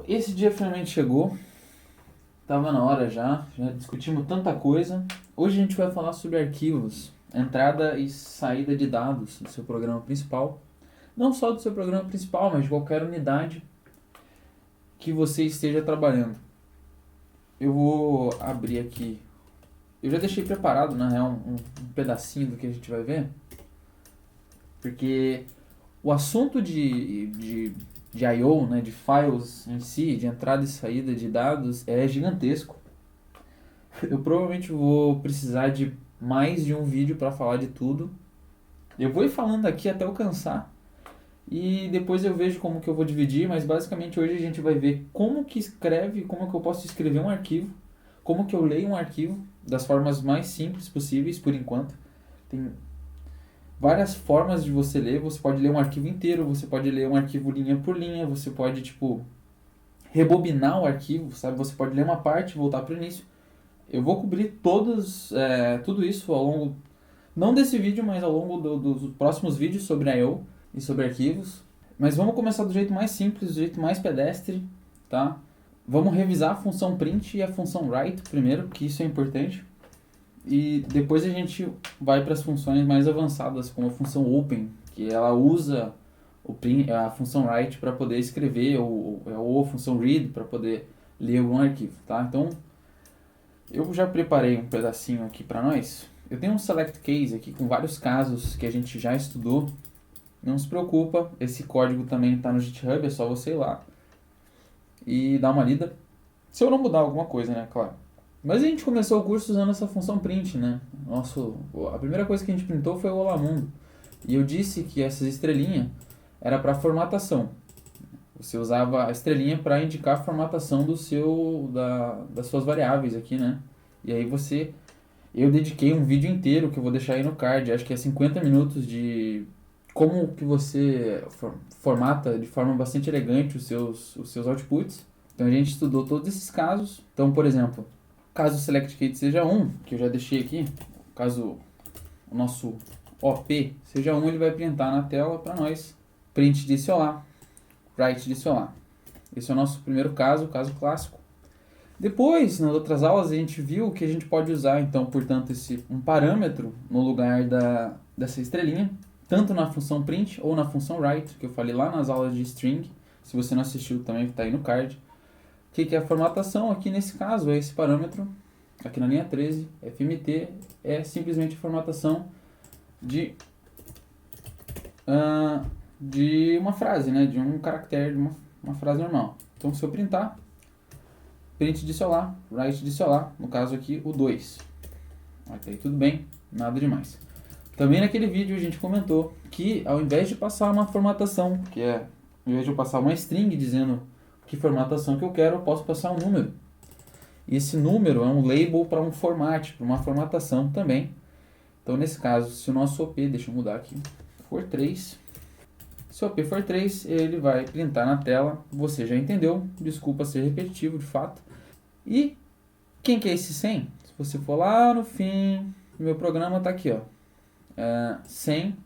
esse dia finalmente chegou. Tava na hora já discutimos tanta coisa. Hoje a gente vai falar sobre arquivos, entrada e saída de dados do seu programa principal. Não só do seu programa principal, mas de qualquer unidade que você esteja trabalhando. Eu vou abrir aqui. Eu já deixei preparado, na real, um pedacinho do que a gente vai ver. Porque o assunto de I/O, né, de files em si, de entrada e saída de dados, é gigantesco. Eu provavelmente vou precisar de mais de um vídeo para falar de tudo. Eu vou ir falando aqui até eu cansar. E depois eu vejo como que eu vou dividir, mas basicamente hoje a gente vai ver como que escreve, como que eu posso escrever um arquivo, como que eu leio um arquivo, das formas mais simples possíveis por enquanto. Tem várias formas de você ler, você pode ler um arquivo inteiro, você pode ler um arquivo linha por linha, você pode, rebobinar o arquivo, sabe? Você pode ler uma parte e voltar para o início. Eu vou cobrir tudo isso ao longo, não desse vídeo, mas ao longo dos próximos vídeos sobre I/O e sobre arquivos. Mas vamos começar do jeito mais simples, do jeito mais pedestre, tá? Vamos revisar a função print e a função write primeiro, porque isso é importante. E depois a gente vai para as funções mais avançadas, como a função open, que ela usa a função write para poder escrever, ou a função read para poder ler algum arquivo, tá? Então, eu já preparei um pedacinho aqui para nós. Eu tenho um select case aqui com vários casos que a gente já estudou. Não se preocupa, esse código também está no GitHub, é só você ir lá e dar uma lida. Se eu não mudar alguma coisa, né, claro. Mas a gente começou o curso usando essa função print, né? A primeira coisa que a gente printou foi o Olá Mundo. E eu disse que essas estrelinhas era para formatação. Você usava a estrelinha para indicar a formatação das suas variáveis aqui, né? E aí eu dediquei um vídeo inteiro que eu vou deixar aí no card, acho que é 50 minutos de como que você formata de forma bastante elegante os seus outputs. Então a gente estudou todos esses casos. Então, por exemplo, caso o select case seja 1, que eu já deixei aqui, caso o nosso OP seja 1, ele vai printar na tela para nós. Print disse olá, write disse olá. Esse é o nosso primeiro caso, o caso clássico. Depois, nas outras aulas, a gente viu que a gente pode usar, então, portanto, um parâmetro no lugar dessa estrelinha, tanto na função print ou na função write, que eu falei lá nas aulas de string. Se você não assistiu também, está aí no card. O que é a formatação? Aqui nesse caso é esse parâmetro, aqui na linha 13, fmt, é simplesmente a formatação de uma frase, né? De um caractere, de uma frase normal. Então se eu printar, print disse olá, write disse olá, no caso aqui o 2. Até aí tudo bem, nada demais. Também naquele vídeo a gente comentou que ao invés de passar uma formatação, ao invés de eu passar uma string dizendo que formatação que eu quero, eu posso passar um número. E esse número é um label para um format, para uma formatação também. Então nesse caso, se o nosso OP, deixa eu mudar aqui, for 3, se o OP for 3, ele vai printar na tela, você já entendeu, desculpa ser repetitivo de fato. E quem que é esse 100? Se você for lá no fim, o meu programa está aqui, ó, 100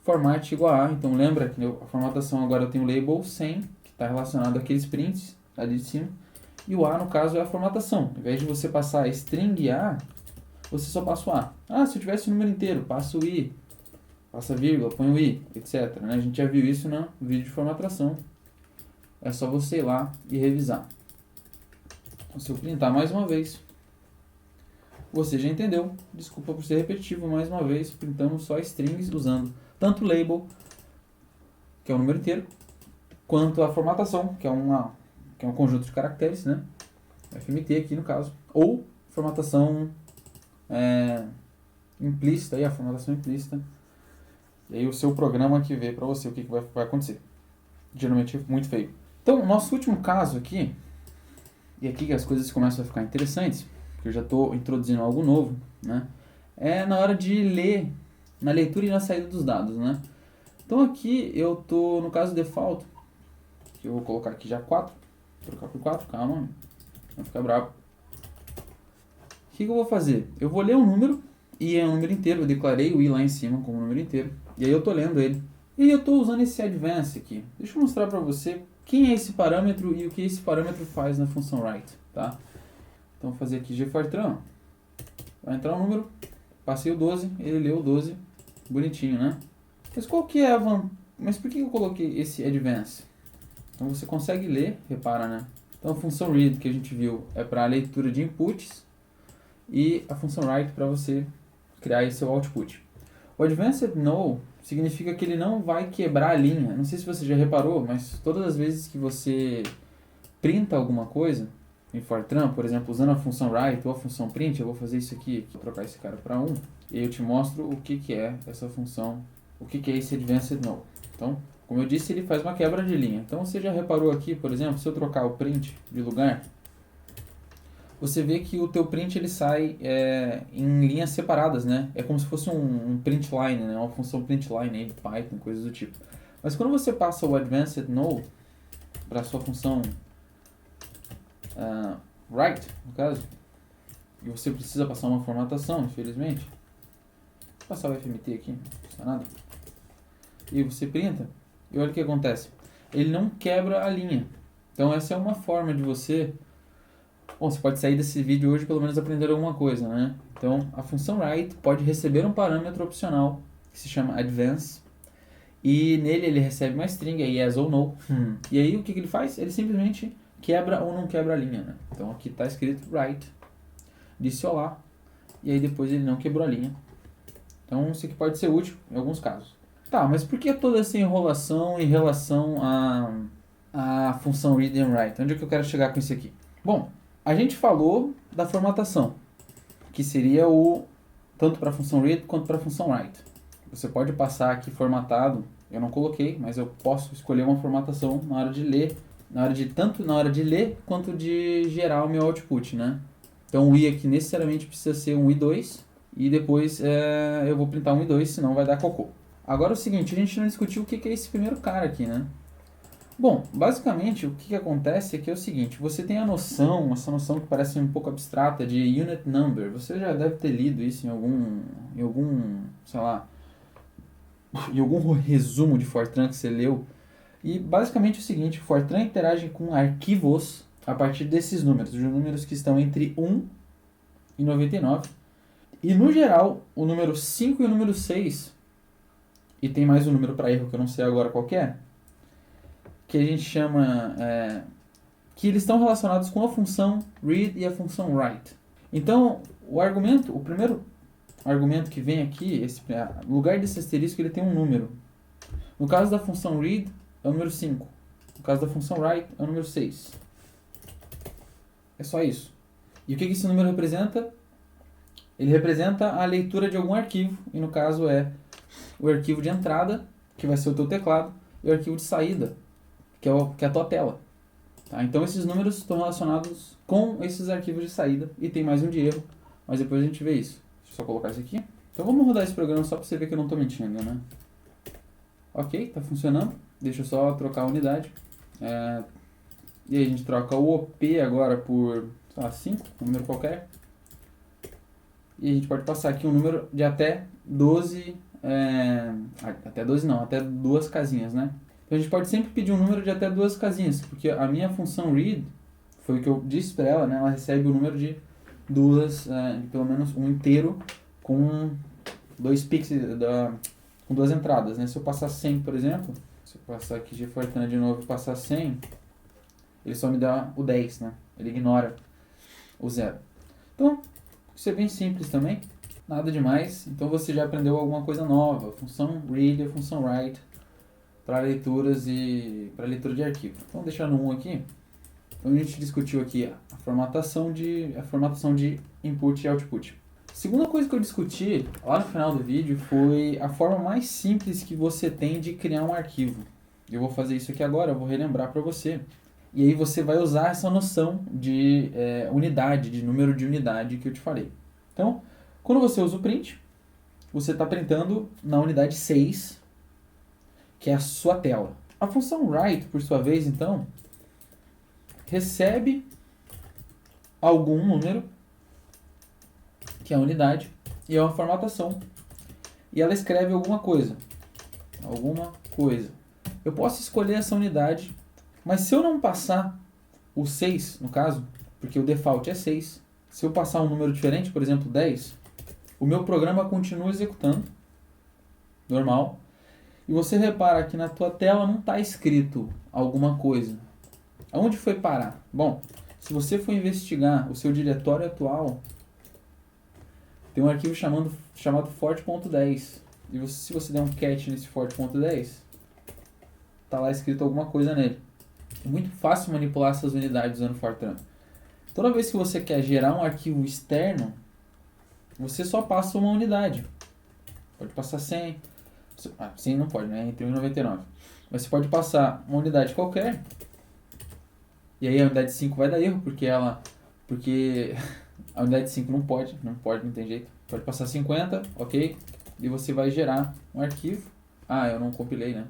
format igual a, então lembra que a formatação agora eu tenho o label 100, que está relacionado àqueles prints ali de cima, e o A no caso é a formatação. Ao invés de você passar a string A, você só passa o A. Se eu tivesse o número inteiro, passa o I, passa a vírgula, põe o I, etc. Né? A gente já viu isso no vídeo de formatação. É só você ir lá e revisar. Então, se eu printar mais uma vez, você já entendeu. Desculpa por ser repetitivo, mais uma vez, printamos só strings usando tanto o label, que é o número inteiro, quanto a formatação, que é um conjunto de caracteres, né? FMT aqui no caso. Ou formatação implícita, a formatação implícita. E aí o seu programa que vê para você o que vai acontecer. Geralmente é muito feio. Então, o nosso último caso aqui, e aqui que as coisas começam a ficar interessantes, porque eu já estou introduzindo algo novo, né? É na hora de ler, na leitura e na saída dos dados, né? Então aqui eu estou no caso default, que eu vou colocar aqui já 4, trocar por 4, calma, não ficar bravo. O que eu vou fazer? Eu vou ler um número, e é um número inteiro, eu declarei o i lá em cima como número inteiro, e aí eu estou lendo ele. E eu estou usando esse advance aqui. Deixa eu mostrar para você quem é esse parâmetro e o que esse parâmetro faz na função write, tá? Então vou fazer aqui gfortran, vai entrar um número, passei o 12, ele leu o 12, bonitinho, né? Mas qual que é a Mas por que eu coloquei esse advance? Então você consegue ler, repara, né? Então a função read que a gente viu é para a leitura de inputs e a função write para você criar aí seu output. O advanced no significa que ele não vai quebrar a linha. Não sei se você já reparou, mas todas as vezes que você printa alguma coisa em Fortran, por exemplo, usando a função write ou a função print, eu vou fazer isso aqui, vou trocar esse cara para 1, e eu te mostro o que é essa função, o que é esse advanced no. Então, como eu disse, ele faz uma quebra de linha. Então você já reparou aqui, por exemplo, se eu trocar o print de lugar, você vê que o teu print ele sai em linhas separadas, né? É como se fosse um print line, né? Uma função print line aí de Python, coisas do tipo. Mas quando você passa o advanced no para a sua função write, no caso, e você precisa passar uma formatação, infelizmente, vou passar o FMT aqui, não custa nada, e você printa, e olha o que acontece. Ele não quebra a linha. Então essa é uma forma de você... Bom, você pode sair desse vídeo hoje pelo menos aprender alguma coisa, né? Então, a função write pode receber um parâmetro opcional que se chama advance e nele ele recebe uma string, é yes ou no. E aí o que ele faz? Ele simplesmente quebra ou não quebra a linha, né? Então aqui está escrito write, disse olá, e aí depois ele não quebrou a linha. Então isso aqui pode ser útil em alguns casos. Tá, mas por que toda essa enrolação em relação à função read and write? Onde é que eu quero chegar com isso aqui? Bom, a gente falou da formatação, que seria o tanto para a função read quanto para a função write. Você pode passar aqui formatado, eu não coloquei, mas eu posso escolher uma formatação na hora de ler, tanto na hora de ler quanto de gerar o meu output, né? Então o i aqui necessariamente precisa ser um i2 e depois eu vou printar um i2, senão vai dar cocô. Agora é o seguinte, a gente não discutiu o que é esse primeiro cara aqui, né? Bom, basicamente o que acontece é que é o seguinte, você tem a noção, essa noção que parece um pouco abstrata de unit number, você já deve ter lido isso em algum, sei lá, em algum resumo de Fortran que você leu, e basicamente é o seguinte, Fortran interage com arquivos a partir desses números, os números que estão entre 1 e 99, e no geral, o número 5 e o número 6, e tem mais um número para erro que eu não sei agora qual que é, que a gente chama, que eles estão relacionados com a função read e a função write. Então, o primeiro argumento que vem aqui, no lugar desse asterisco, ele tem um número. No caso da função read, é o número 5. No caso da função write, é o número 6. É só isso. E o que esse número representa? Ele representa a leitura de algum arquivo, e no caso é o arquivo de entrada, que vai ser o teu teclado, e o arquivo de saída, que é a tua tela. Tá? Então esses números estão relacionados com esses arquivos de saída e tem mais um de erro, mas depois a gente vê isso. Deixa eu só colocar isso aqui. Então vamos rodar esse programa só para você ver que eu não estou mentindo, né? Ok, está funcionando. Deixa eu só trocar a unidade. E aí a gente troca o OP agora por, sei lá, 5, um número qualquer. E a gente pode passar aqui um número de até 12, até 12 não, até 2 casinhas, né? Então a gente pode sempre pedir um número de até 2 casinhas, porque a minha função read, foi o que eu disse para ela, né? Ela recebe o número de pelo menos um inteiro com 2 pixels, com 2 entradas, né? Se eu passar 100, por exemplo, se eu passar aqui de Fortran de novo e passar 100, ele só me dá o 10, né? Ele ignora o 0. Então, isso é bem simples também, nada demais. Então você já aprendeu alguma coisa nova, função read e função write, para leituras e para leitura de arquivo. Então deixando um aqui. Então a gente discutiu aqui a formatação de input e output. A segunda coisa que eu discuti lá no final do vídeo foi a forma mais simples que você tem de criar um arquivo. Eu vou fazer isso aqui agora, eu vou relembrar para você. E aí você vai usar essa noção de unidade, de número de unidade que eu te falei. Então, quando você usa o print, você está printando na unidade 6, que é a sua tela. A função write, por sua vez, então, recebe algum número, que é a unidade, e é uma formatação. E ela escreve alguma coisa. Eu posso escolher essa unidade Mas se eu não passar o 6, no caso, porque o default é 6, se eu passar um número diferente, por exemplo 10, o meu programa continua executando, normal, e você repara que na tua tela não está escrito alguma coisa. Aonde foi parar? Bom, se você for investigar o seu diretório atual, tem um arquivo chamado forte.10. E se você der um cat nesse forte.10, tá lá escrito alguma coisa nele. É muito fácil manipular essas unidades usando Fortran. Toda vez que você quer gerar um arquivo externo, você só passa uma unidade. Pode passar 100. 100 não pode, né? Entre 1 e 99. Mas você pode passar uma unidade qualquer. E aí a unidade 5 vai dar erro, porque a unidade 5 não pode, não tem jeito. Pode passar 50, ok? E você vai gerar um arquivo. Ah, eu não compilei, né?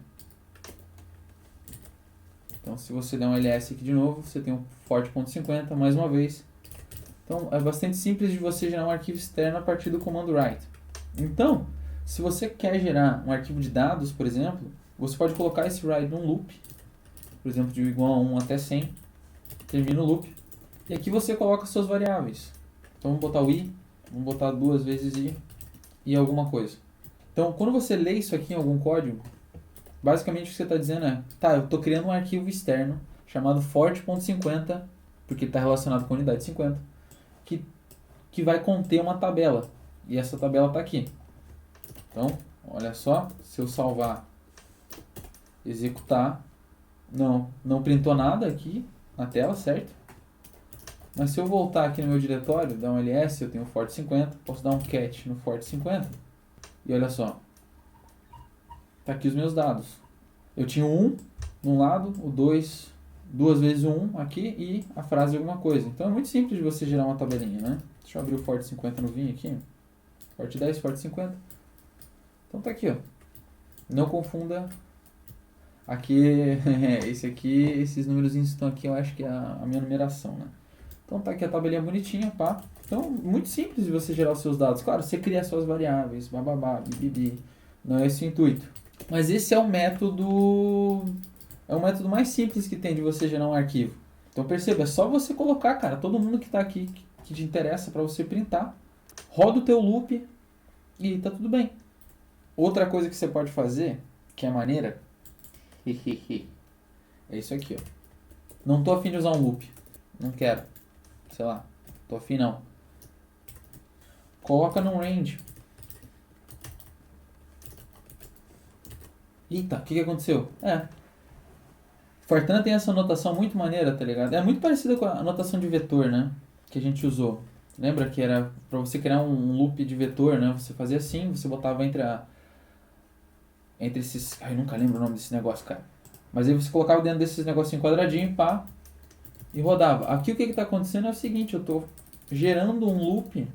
Então se você der um ls aqui de novo, você tem um forte.50 mais uma vez. Então é bastante simples de você gerar um arquivo externo a partir do comando write. Então, se você quer gerar um arquivo de dados, por exemplo, você pode colocar esse write num loop, por exemplo, de igual a 1 até 100, termina o loop, e aqui você coloca suas variáveis. Então vamos botar o i, vamos botar 2 vezes i e alguma coisa. Então quando você lê isso aqui em algum código, basicamente o que você está dizendo é, tá, eu estou criando um arquivo externo chamado forte.50, porque está relacionado com a unidade 50, que vai conter uma tabela, e essa tabela está aqui. Então, olha só, se eu salvar, executar, não printou nada aqui na tela, certo? Mas se eu voltar aqui no meu diretório, dar um ls, eu tenho o forte50, posso dar um cat no forte50, e olha só, tá aqui os meus dados. Eu tinha o 1 num lado, o 2, 2 vezes o 1 aqui, e a frase alguma coisa. Então é muito simples de você gerar uma tabelinha, né? Deixa eu abrir o forte50 no Vim aqui, forte 10, forte 50. Então tá aqui, ó. Não confunda. Aqui, esses números que estão aqui, eu acho que é a minha numeração, né? Então tá aqui a tabelinha bonitinha, pá. Então, muito simples de você gerar os seus dados. Claro, você cria suas variáveis, bababá, bibibi. Não é esse o intuito. Mas esse é o método mais simples que tem de você gerar um arquivo. Então perceba, é só você colocar, cara, todo mundo que tá aqui, que te interessa para você printar, roda o teu loop e tá tudo bem. Outra coisa que você pode fazer, que é maneira, é isso aqui, ó. Não tô afim de usar um loop. Não quero. Sei lá. Tô afim não. Coloca num range. Eita, o que aconteceu? Fortran tem essa notação muito maneira, tá ligado? É muito parecida com a notação de vetor, né? Que a gente usou. Lembra que era pra você criar um loop de vetor, né? Você fazia assim, você botava entre esses... Ai, eu nunca lembro o nome desse negócio, cara. Mas aí você colocava dentro desses negocinhos quadradinho, pá, e rodava. Aqui o que está acontecendo é o seguinte, eu estou gerando um loop,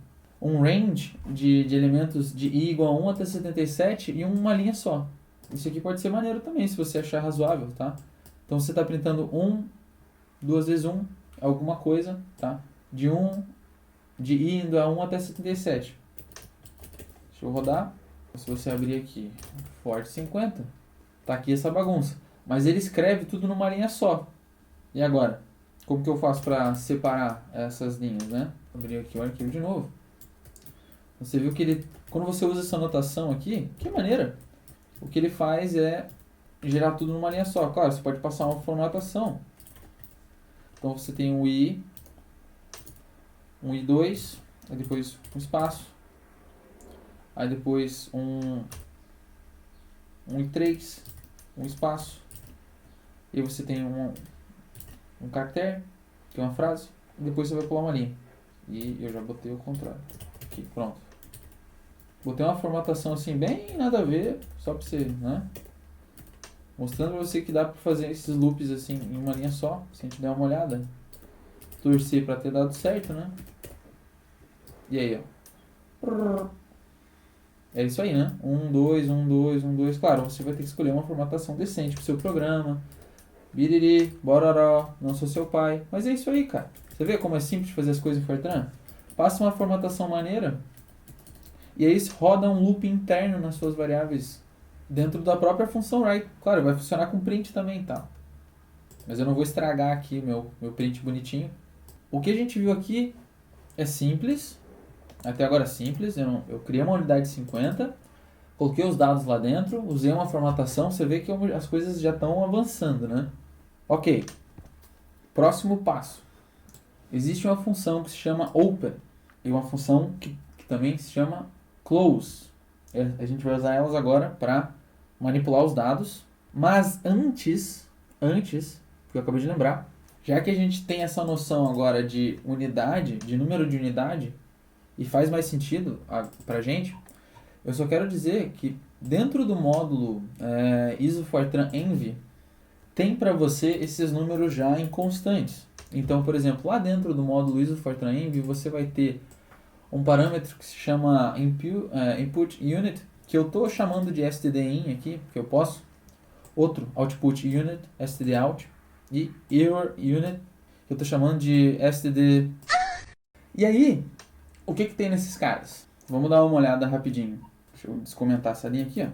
um range de elementos de i igual a 1 até 77 e uma linha só. Isso aqui pode ser maneiro também, se você achar razoável, tá? Então você está printando 2 vezes 1, alguma coisa, tá? De i indo a 1 até 77. Deixa eu rodar. Se você abrir aqui, forte 50, tá aqui essa bagunça. Mas ele escreve tudo numa linha só. E agora? Como que eu faço para separar essas linhas, né? Abrir aqui o arquivo de novo. Você viu que ele, quando você usa essa notação aqui, que maneira! O que ele faz é gerar tudo numa linha só. Claro, você pode passar uma formatação. Então você tem um i, um i2, aí depois um espaço, aí depois um i3, um espaço, e você tem um caractere, que é uma frase, e depois você vai pular uma linha. E eu já botei o contrário. Aqui, pronto. Botei uma formatação assim, bem nada a ver, só pra você, né? Mostrando pra você que dá pra fazer esses loops assim, em uma linha só, se a gente der uma olhada. Torcer pra ter dado certo, né? E aí, ó. É isso aí, né? 1, 2, 1, 2, 1, 2. Claro, você vai ter que escolher uma formatação decente pro seu programa. Biriri, bororó, não sou seu pai. Mas é isso aí, cara. Você vê como é simples de fazer as coisas em Fortran? Passa uma formatação maneira e aí roda um loop interno nas suas variáveis dentro da própria função write. Claro, vai funcionar com print também, tá? mas eu não vou estragar aqui meu print bonitinho. O que a gente viu aqui é simples, até agora simples. Eu criei uma unidade de 50, coloquei os dados lá dentro, usei uma formatação, você vê que as coisas já estão avançando, né? Ok, próximo passo. Existe uma função que se chama open e uma função que também se chama close. A gente vai usar elas agora para manipular os dados, mas antes, que eu acabei de lembrar, já que a gente tem essa noção agora de unidade, de número de unidade, e faz mais sentido para a gente, eu só quero dizer que dentro do módulo ISO Fortran Env, tem para você esses números já em constantes. Então, por exemplo, lá dentro do módulo ISO Fortran Env, você vai ter um parâmetro que se chama Input Unit, que eu estou chamando de stdin aqui, que eu posso. Outro, Output Unit, stdout. E Error Unit, que eu estou chamando de std. E aí, o que tem nesses caras? Vamos dar uma olhada rapidinho. Deixa eu descomentar essa linha aqui, ó,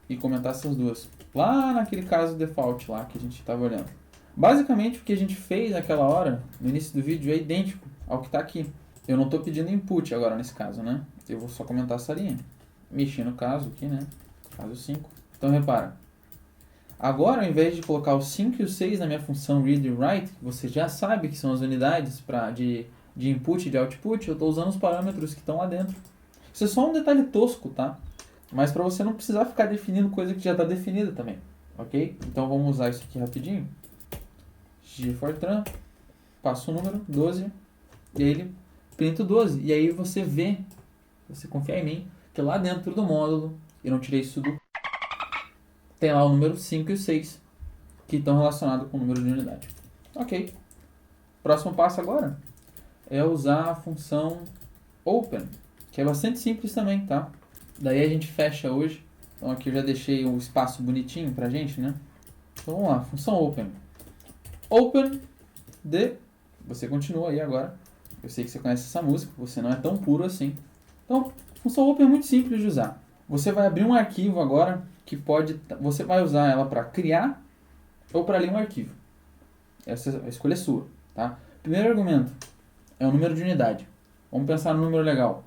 e comentar essas duas. Lá naquele caso default lá que a gente estava olhando. Basicamente, o que a gente fez naquela hora, no início do vídeo, é idêntico ao que está aqui. Eu não estou pedindo input agora nesse caso, né? Eu vou só comentar essa linha. Mexi no caso aqui, né? Caso 5. Então, repara. Agora, ao invés de colocar o 5 e o 6 na minha função read e write, você já sabe que são as unidades de input e de output, eu estou usando os parâmetros que estão lá dentro. Isso é só um detalhe tosco, tá? Mas para você não precisar ficar definindo coisa que já está definida também, ok? Então vamos usar isso aqui rapidinho. Fortran, passo o número 12, e aí ele printa o 12. E aí você vê, você confia em mim, que lá dentro do módulo, eu não tirei isso do... tem lá o número 5 e o 6, que estão relacionados com o número de unidade. Ok. Próximo passo agora é usar a função open, que é bastante simples também, tá? Daí a gente fecha hoje. Então aqui eu já deixei um espaço bonitinho pra gente, né? Então vamos lá, função open. Open de... Você continua aí agora. Eu sei que você conhece essa música, você não é tão puro assim. Então, função open é muito simples de usar. Você vai abrir um arquivo agora que pode... Você vai usar ela para criar ou para ler um arquivo. Essa a escolha é sua, tá? Primeiro argumento é o número de unidade. Vamos pensar no número legal.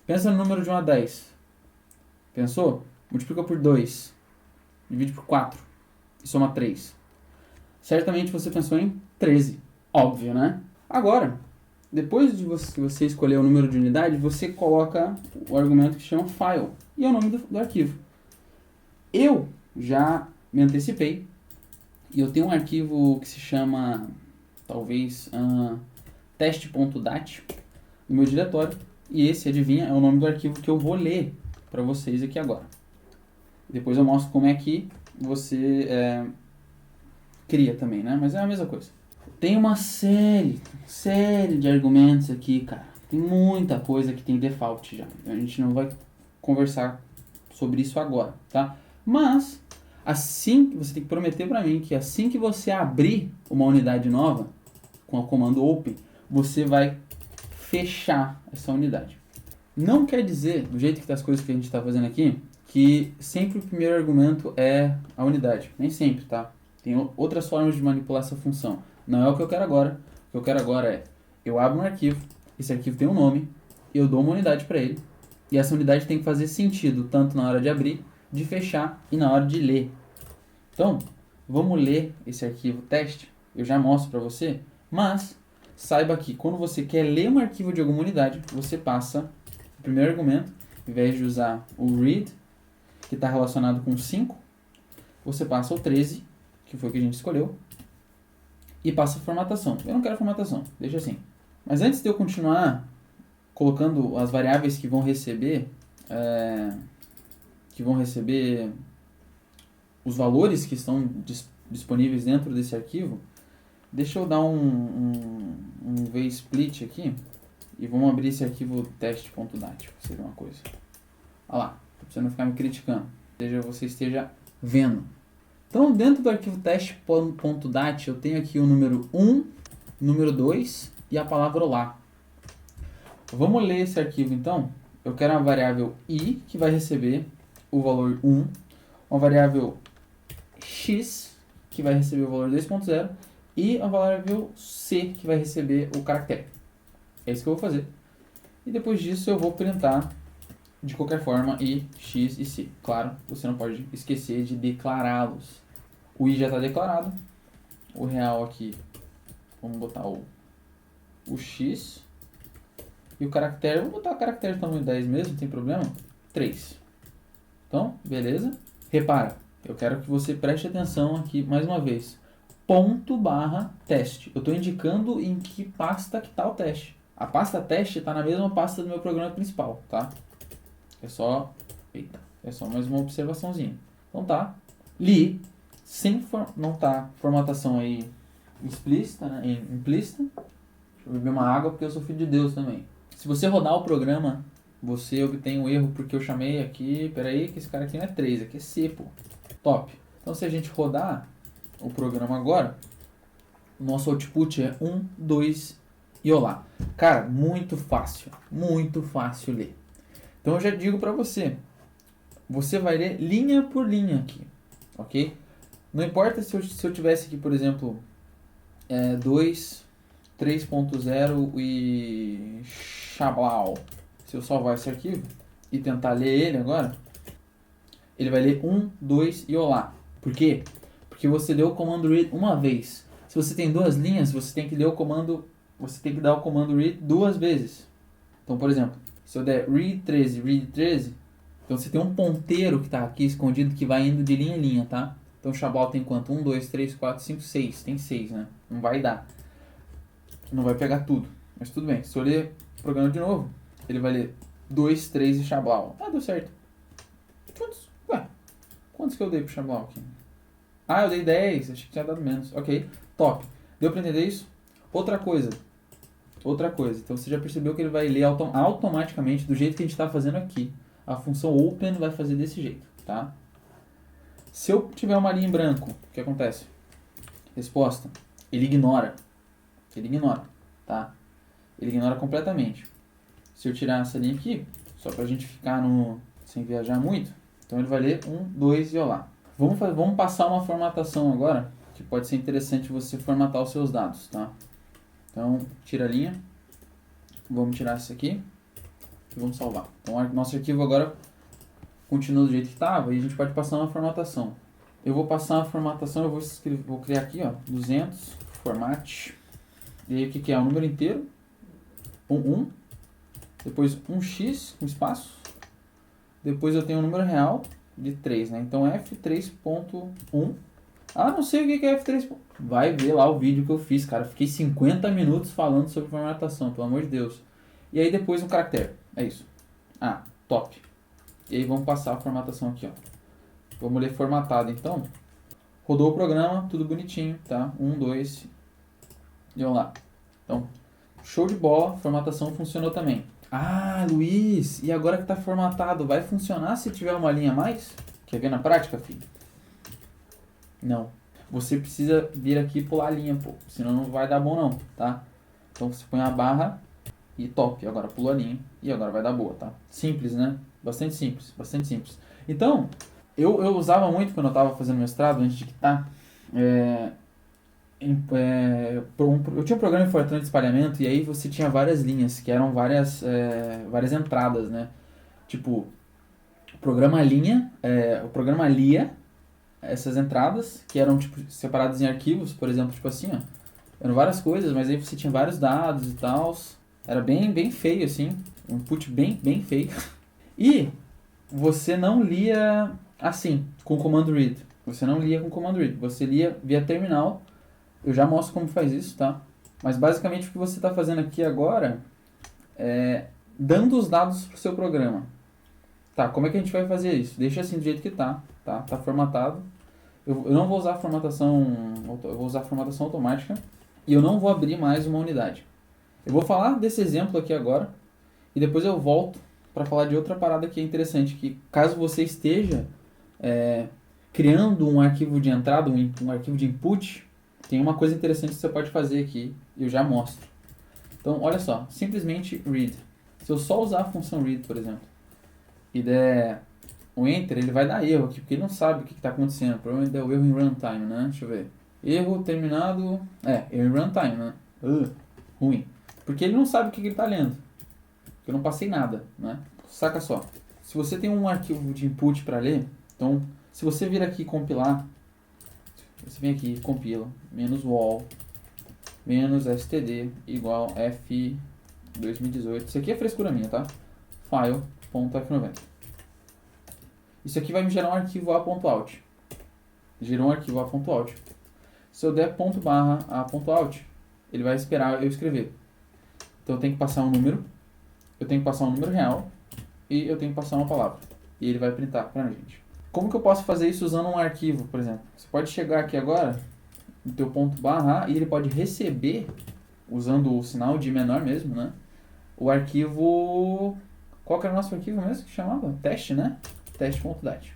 Pensa no número de 1 a 10. Pensou? Multiplica por 2. Divide por 4. E soma 3. Certamente você pensou em 13. Óbvio, né? Agora, depois de você escolher o número de unidade, você coloca o argumento que chama file. E é o nome do arquivo. Eu já me antecipei. E eu tenho um arquivo que se chama, talvez, teste.dat no meu diretório. E esse, adivinha, é o nome do arquivo que eu vou ler para vocês aqui agora. Depois eu mostro como é que você cria também, né? Mas é a mesma coisa. Tem uma série de argumentos aqui, cara. Tem muita coisa que tem default já. A gente não vai conversar sobre isso agora, tá? Mas, assim, você tem que prometer para mim que assim que você abrir uma unidade nova, com o comando open, você vai fechar essa unidade. Não quer dizer, do jeito que tá as coisas que a gente está fazendo aqui, que sempre o primeiro argumento é a unidade. Nem sempre, tá? Tem outras formas de manipular essa função. Não é o que eu quero agora. O que eu quero agora é, eu abro um arquivo, esse arquivo tem um nome, eu dou uma unidade para ele, e essa unidade tem que fazer sentido, tanto na hora de abrir, de fechar e na hora de ler. Então, vamos ler esse arquivo teste, eu já mostro para você, mas saiba que quando você quer ler um arquivo de alguma unidade, você passa o primeiro argumento, ao invés de usar o read, que está relacionado com 5, você passa o 13, que foi o que a gente escolheu, e passa a formatação. Eu não quero formatação, deixa assim. Mas antes de eu continuar colocando as variáveis que vão receber os valores que estão disponíveis dentro desse arquivo, deixa eu dar um vsplit aqui e vamos abrir esse arquivo teste.dat para você ver uma coisa. Olha lá, para você não ficar me criticando, você esteja vendo. Então, dentro do arquivo teste.dat, eu tenho aqui o número 1, número 2 e a palavra olá. Vamos ler esse arquivo, então. Eu quero uma variável i, que vai receber o valor 1, uma variável x, que vai receber o valor 2.0, e a variável C, que vai receber o caractere. É isso que eu vou fazer. E depois disso eu vou printar de qualquer forma i, x e c. Claro, você não pode esquecer de declará-los. O i já está declarado. O real aqui, vamos botar o x. E o caractere, vamos botar o caractere tamanho 10 mesmo, não tem problema. 3. Então, beleza. Repara, eu quero que você preste atenção aqui mais uma vez. Ponto barra teste. Eu estou indicando em que pasta que está o teste. A pasta teste está na mesma pasta do meu programa principal, tá? É só mais uma observaçãozinha. Então tá. Li, não tá formatação aí explícita, né? Implícita. Deixa eu beber uma água porque eu sou filho de Deus também. Se você rodar o programa, você obtém um erro porque eu chamei aqui, peraí, que esse cara aqui não é 3, aqui é C, pô. Top. Então se a gente rodar o programa agora, o nosso output é 1, 2 e olá. Cara, muito fácil ler. Então eu já digo para você, você vai ler linha por linha aqui, ok? Não importa se eu tivesse aqui, por exemplo, 2, 3.0 e Xablau. Se eu salvar esse arquivo e tentar ler ele agora, ele vai ler 1, 2 e olá. Por quê? Porque você deu o comando read uma vez. Se você tem duas linhas, você tem que dar o comando read duas vezes. Então, por exemplo, se eu der read 13, então você tem um ponteiro que está aqui escondido que vai indo de linha em linha, tá? Então o Xablau tem quanto? 1, 2, 3, 4, 5, 6. Tem 6, né? Não vai dar. Não vai pegar tudo. Mas tudo bem. Se eu ler o programa de novo, ele vai ler 2, 3 e Xablau. Ah, deu certo. Quantos que eu dei pro Xablau aqui? Ah, eu dei 10. Achei que tinha dado menos. Ok, top. Deu pra entender isso? Outra coisa. Então você já percebeu que ele vai ler automaticamente do jeito que a gente está fazendo aqui. A função open vai fazer desse jeito, tá? Se eu tiver uma linha em branco, o que acontece? Resposta. Ele ignora, tá? Ele ignora completamente. Se eu tirar essa linha aqui, só pra gente ficar sem viajar muito, então ele vai ler 1, 2 e olá. Vamos passar uma formatação agora, que pode ser interessante você formatar os seus dados, tá? Então, tira a linha. Vamos tirar isso aqui. E vamos salvar. Então, nosso arquivo agora continua do jeito que estava e a gente pode passar uma formatação. Eu vou passar uma formatação, eu vou criar aqui, ó, 200, format. E aí o que é? Um número inteiro. 1. Depois 1x com espaço. Depois eu tenho um número real de 3, né? Então f3.1. Ah, não sei o que é f3. Vai ver lá o vídeo que eu fiz, cara. Fiquei 50 minutos falando sobre formatação, pelo amor de Deus. E aí depois um caractere. É isso. Ah, top. E aí vamos passar a formatação aqui, ó. Vamos ler formatado, então. Rodou o programa, tudo bonitinho, tá? 1, 2. E vamos lá. Então, show de bola. Formatação funcionou também. Ah, Luiz, e agora que está formatado, vai funcionar se tiver uma linha a mais? Quer ver na prática, filho? Não. Você precisa vir aqui e pular a linha, pô. Senão não vai dar bom não, tá? Então você põe a barra e top. Agora pula a linha e agora vai dar boa, tá? Simples, né? Bastante simples, bastante simples. Então, eu usava muito quando eu estava fazendo mestrado, antes de quitar, eu tinha um programa de Fortran de espalhamento e aí você tinha várias linhas, que eram várias entradas, né? Tipo, o programa lia essas entradas, que eram tipo separadas em arquivos, por exemplo, tipo assim, ó. Eram várias coisas, mas aí você tinha vários dados e tal. Era bem feio, assim. Um input bem feio. E você não lia assim, com o comando read. Você não lia com o comando read. Você lia via terminal. Eu já mostro como faz isso, tá? Mas basicamente o que você está fazendo aqui agora é dando os dados para o seu programa. Tá, como é que a gente vai fazer isso? Deixa assim do jeito que tá? Tá formatado. Eu não vou usar formatação, eu vou usar formatação automática e eu não vou abrir mais uma unidade. Eu vou falar desse exemplo aqui agora e depois eu volto para falar de outra parada que é interessante, que caso você esteja criando um arquivo de entrada, um arquivo de input, tem uma coisa interessante que você pode fazer aqui e eu já mostro. Então, olha só, simplesmente read. Se eu só usar a função read, por exemplo, e der o Enter, ele vai dar erro aqui, porque ele não sabe o que está acontecendo. Provavelmente deu erro em runtime, né? Deixa eu ver. Erro terminado... erro em runtime, né? Ruim. Porque ele não sabe o que ele está lendo. Eu não passei nada, né? Saca só. Se você tem um arquivo de input para ler, então, se você vir aqui compilar, você vem aqui e compila, -wall, -std, igual f 2018. Isso aqui é frescura minha, tá? File.f90. Isso aqui vai me gerar um arquivo a.out. Gerou um arquivo a.out. Se eu der ./a.out, ele vai esperar eu escrever. Então eu tenho que passar um número, eu tenho que passar um número real e eu tenho que passar uma palavra. E ele vai printar pra gente. Como que eu posso fazer isso usando um arquivo, por exemplo? Você pode chegar aqui agora no teu ./, e ele pode receber, usando o sinal de menor mesmo, né? O arquivo... Qual que era o nosso arquivo mesmo que chamava? Teste, né? Teste.dat.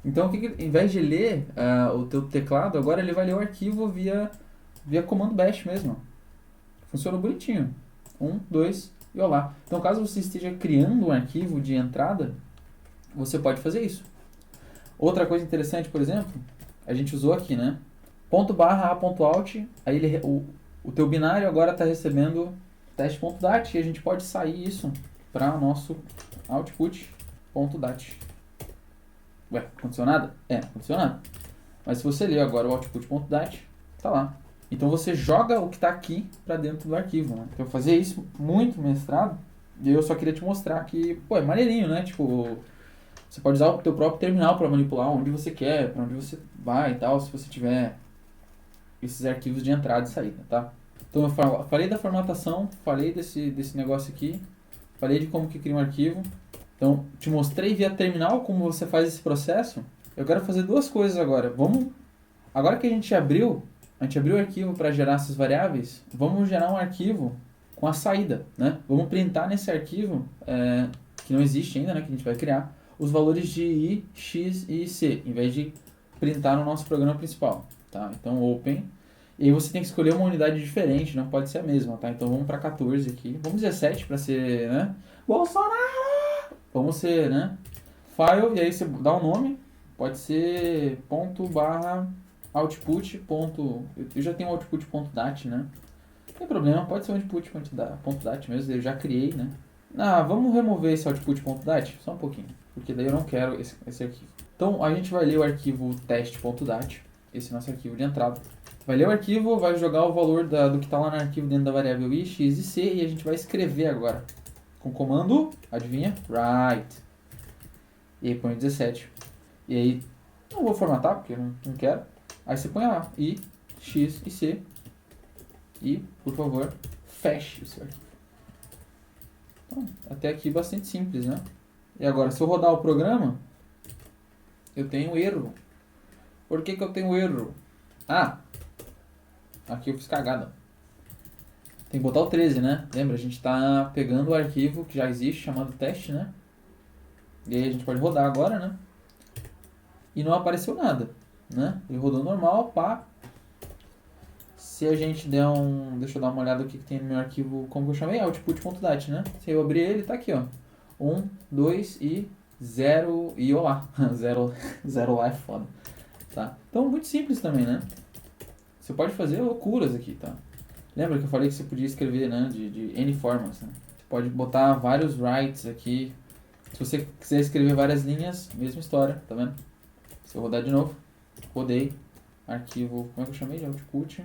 Então, em vez de ler o teu teclado, agora ele vai ler o arquivo via comando bash mesmo. Funciona bonitinho. 1, 2 e olá. Então, caso você esteja criando um arquivo de entrada, você pode fazer isso. Outra coisa interessante, por exemplo, a gente usou aqui, né? ./a.out, aí o teu binário agora está recebendo teste.dat, e a gente pode sair isso para o nosso output.dat. Ué, aconteceu nada? Aconteceu nada. Mas se você ler agora o output.dat, tá lá. Então você joga o que está aqui para dentro do arquivo, né? Então eu fazia isso muito no mestrado, e eu só queria te mostrar que, pô, é maneirinho, né? Tipo, você pode usar o teu próprio terminal para manipular onde você quer, para onde você vai e tal, se você tiver esses arquivos de entrada e saída, tá? Então eu falei da formatação, falei desse negócio aqui, falei de como que cria um arquivo. Então, te mostrei via terminal como você faz esse processo. Eu quero fazer duas coisas agora. Agora que a gente abriu o arquivo para gerar essas variáveis, vamos gerar um arquivo com a saída, né? Vamos printar nesse arquivo, que não existe ainda, né? Que a gente vai criar, os valores de i, x e c, em vez de printar no nosso programa principal, tá? Então, open. E aí você tem que escolher uma unidade diferente, não pode ser a mesma, tá? Então, vamos para 14 aqui. Vamos 17 para ser, né? Bolsonaro! Vamos ser, né? File, e aí você dá um nome, pode ser ./output. Eu já tenho output.dat, né? Não tem problema, pode ser output.dat mesmo, eu já criei, né? Vamos remover esse output.dat, só um pouquinho, porque daí eu não quero esse arquivo. Então, a gente vai ler o arquivo teste.dat, esse nosso arquivo de entrada. Vai ler o arquivo, vai jogar o valor do que está lá no arquivo dentro da variável i, x e c, e a gente vai escrever agora. Com o comando, adivinha? Write. E aí põe 17. E aí, não vou formatar, porque eu não quero. Aí você põe lá, I, X e C. E, por favor, feche o seu arquivo. Então, até aqui bastante simples, né? E agora, se eu rodar o programa, eu tenho erro. Por que eu tenho erro? Aqui eu fiz cagada. Tem que botar o 13, né? Lembra, a gente está pegando o arquivo que já existe, chamado teste, né? E aí a gente pode rodar agora, né? E não apareceu nada, né? Ele rodou normal, pá. Se a gente der deixa eu dar uma olhada aqui que tem no meu arquivo, como que eu chamei? Output.dat, né? Se eu abrir ele, tá aqui, ó. 1, 2 e 0 e olá. 0 lá é foda. Tá? Então, muito simples também, né? Você pode fazer loucuras aqui, tá? Lembra que eu falei que você podia escrever, né, de N formas, né? Você pode botar vários writes aqui. Se você quiser escrever várias linhas, mesma história, tá vendo? Se eu rodar de novo, rodei, arquivo, como é que eu chamei? De output.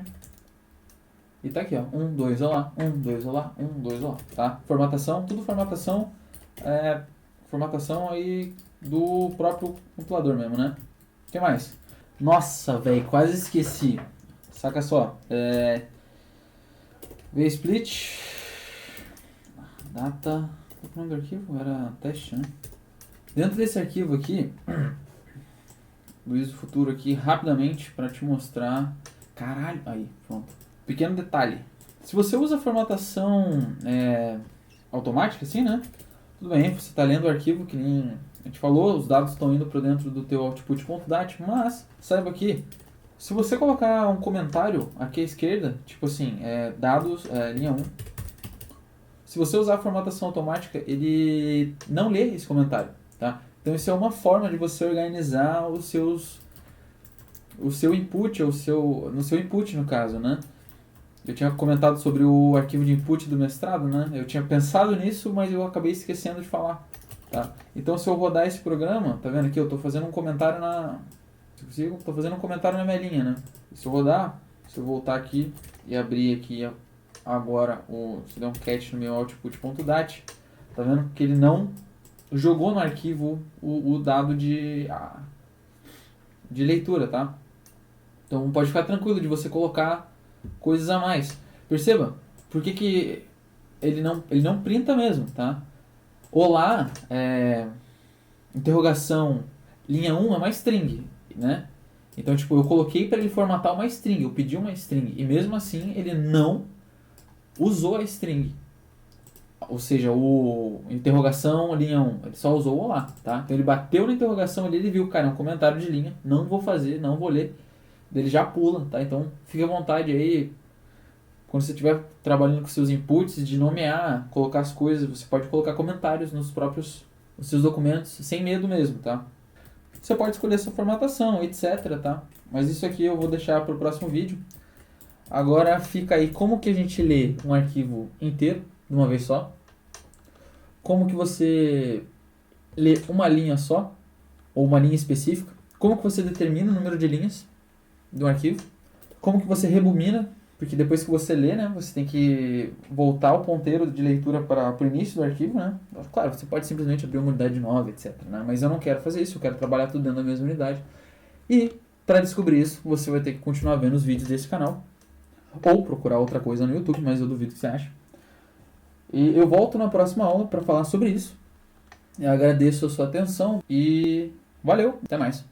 E tá aqui, ó, 1, 2, olá, 1, 2, olá, 1, 2, olá, tá? Formatação, tudo formatação, formatação aí do próprio compilador mesmo, né? O que mais? Nossa, velho, quase esqueci. Saca só, vsplit, data, qual é o nome do arquivo? Era teste, né? Dentro desse arquivo aqui, Luiz do Futuro aqui, rapidamente, para te mostrar, caralho, aí, pronto. Pequeno detalhe, se você usa formatação automática, assim, né? Tudo bem, você está lendo o arquivo que nem a gente falou, os dados estão indo para dentro do teu output.dat, mas saiba que se você colocar um comentário aqui à esquerda, tipo assim, dados, linha 1, se você usar a formatação automática, ele não lê esse comentário, tá? Então isso é uma forma de você organizar o seu input, no seu input no caso, né? Eu tinha comentado sobre o arquivo de input do mestrado, né? Eu tinha pensado nisso, mas eu acabei esquecendo de falar, tá? Então se eu rodar esse programa, tá vendo aqui? Eu estou fazendo um comentário estou fazendo um comentário na minha linha, né? Se eu rodar, se eu voltar aqui e abrir aqui agora, se der um catch no meu output.dat, tá vendo que ele não jogou no arquivo o dado de leitura, tá? Então pode ficar tranquilo de você colocar coisas a mais. Perceba, por que ele não printa mesmo, tá? Olá, interrogação, linha 1 é uma string, né? Então, tipo, eu coloquei para ele formatar uma string, eu pedi uma string, e mesmo assim ele não usou a string. Ou seja, interrogação, linha 1, ele só usou o olá, tá? Então ele bateu na interrogação ali, ele viu, cara, é um comentário de linha, não vou fazer, não vou ler, ele já pula, tá? Então fique à vontade aí, quando você estiver trabalhando com seus inputs, de nomear, colocar as coisas, você pode colocar comentários nos seus documentos, sem medo mesmo, tá? Você pode escolher sua formatação, etc, tá? Mas isso aqui eu vou deixar para o próximo vídeo. Agora fica aí como que a gente lê um arquivo inteiro, de uma vez só. Como que você lê uma linha só, ou uma linha específica. Como que você determina o número de linhas de um arquivo. Como que você rebobina, porque depois que você lê, né, você tem que voltar o ponteiro de leitura para o início do arquivo, né. Claro, você pode simplesmente abrir uma unidade nova, etc, né, mas eu não quero fazer isso, eu quero trabalhar tudo dentro da mesma unidade. E para descobrir isso, você vai ter que continuar vendo os vídeos desse canal, ou procurar outra coisa no YouTube, mas eu duvido que você ache. E eu volto na próxima aula para falar sobre isso. Eu agradeço a sua atenção e valeu, até mais.